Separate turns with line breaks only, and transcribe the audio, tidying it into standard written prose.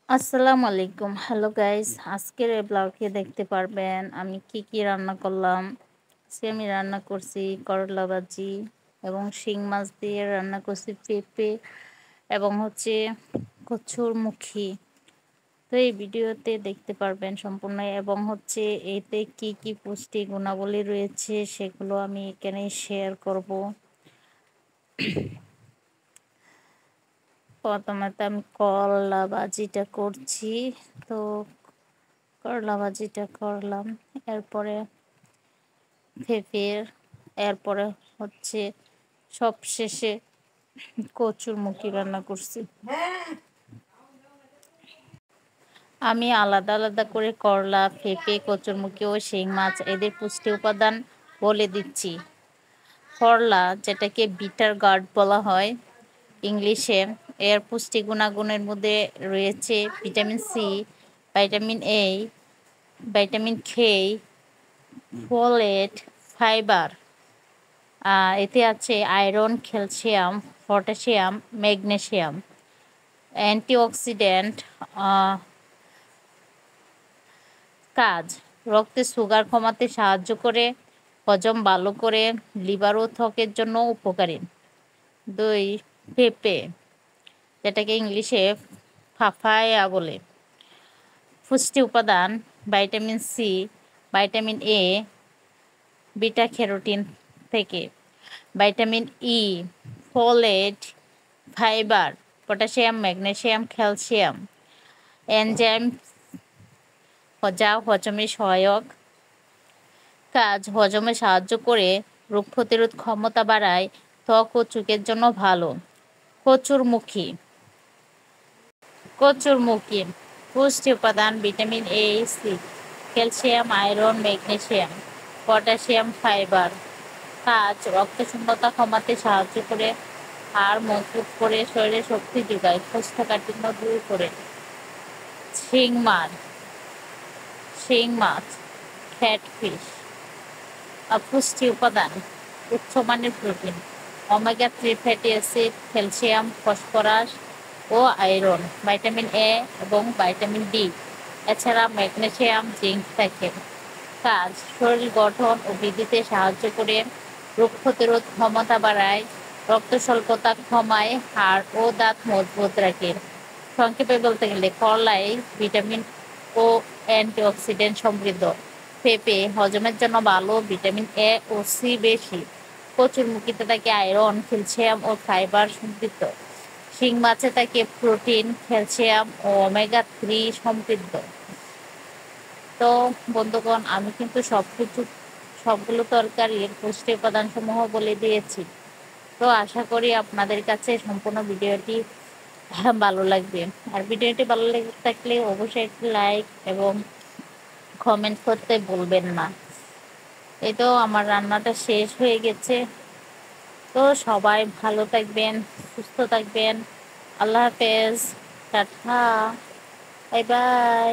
আসসালামু আলাইকুম। Hello guys. আজকের এই ব্লগে দেখতে পারবেন আমি কি রান্না করলাম। আজকে আমি রান্না করছি করলা ভাজি এবং শিং মাছ দিয়ে রান্না করছি পেঁপে এবং কচুর মুখী। তো এই ভিডিওতে দেখতে পারবেন সম্পূর্ণ এবং এতে কি পুষ্টি গুণাবলী রয়েছে সেগুলো আমি এখানে শেয়ার করব। প্রথমে তো আমি করলা ভাজিটা করছি। তো করলা ভাজিটা করলাম, এরপরে পেঁপের, এরপরে হচ্ছে সবশেষে কচুর মুখী রান্না করছি। আমি আলাদা আলাদা করে করলা, পেঁপে, কচুরমুখী ও শিং মাছ এদের পুষ্টি উপাদান বলে দিচ্ছি। করলা, যেটাকে বিটার গার্ড বলা হয় ইংলিশে, এর পুষ্টি গুণাগুণের মধ্যে রয়েছে vitamin C, vitamin A, vitamin K, folate, fibre. এতে আছে iron, calcium, potassium, magnesium, antioxidant কাজ, রক্তে সুগার কমাতে সাহায্য করে, হজম ভালো করে, লিভার ও ত্বকের জন্য উপকারী। 2. পেঁপে, যেটাকে ইংলিশে পাপায়া বলে। পুষ্টি উপাদান vitamin C, vitamin A, beta carotene থেকে, vitamin E, folate, fibre, potassium, magnesium, calcium, enzyme যা হজমে সহায়ক কাজ, হজমে সাহায্য করে, রোগ প্রতিরোধ ক্ষমতা বাড়ায়, ত্বক ও চোখের জন্য ভালো। কচুরমুখী, কচুরমুখী পুষ্টি উপাদান vitamin A, C, calcium, iron, magnesium, potassium, fibre. কাজ, রক্ত শূন্যতা কমাতে সাহায্য করে, হাড় মজবুত করে, শরীরে শক্তি যোগায়, কোষ্ঠকাঠিন্য দূর করে। শিং মাছ, শিং মাছ ক্যাটফিশ। পুষ্টি উপাদান উচ্চমানের protein, omega 3 fatty acid, calcium, phosphorus ও আয়রন, ভাইটামিন এ এবং ভাইটামিন ডি, এছাড়া ম্যাগনেসিয়াম, জিঙ্ক থাকে। কাজ, শরীর গঠন ও বৃদ্ধিতে সাহায্য করে, রোগ প্রতিরোধ ক্ষমতা বাড়ায়, রক্ত স্বল্পতা কমায়, হাড় ও দাঁত মজবুত রাখে। সংক্ষেপে বলতে গেলে করলায় ভিটামিন ও অ্যান্টিঅক্সিডেন্ট সমৃদ্ধ, পেঁপে হজমের জন্য ভালো, ভিটামিন এ ও সি বেশি, কচুরমুখীতে থাকে আয়রন, ক্যালসিয়াম ও ফাইবার সমৃদ্ধ, শিং মাছে থাকে প্রোটিন, ক্যালসিয়াম ও ওমেগা 3 সমৃদ্ধ। তো বন্ধুগণ, আমি কিন্তু সবগুলো তরকারির পুষ্টি উপাদান সমূহ বলে দিয়েছি। তো আশা করি আপনাদের কাছে সম্পূর্ণ ভিডিওটি ভালো লাগবে। আর ভিডিওটি ভালো লেগে থাকলে অবশ্যই একটি লাইক এবং কমেন্ট করতে ভুলবেন না। এই তো আমার রান্নাটা শেষ হয়ে গেছে। তো সবাই ভালো থাকবেন, সুস্থ থাকবেন। আল্লাহ হাফেজ, টাটা, বাই বাই।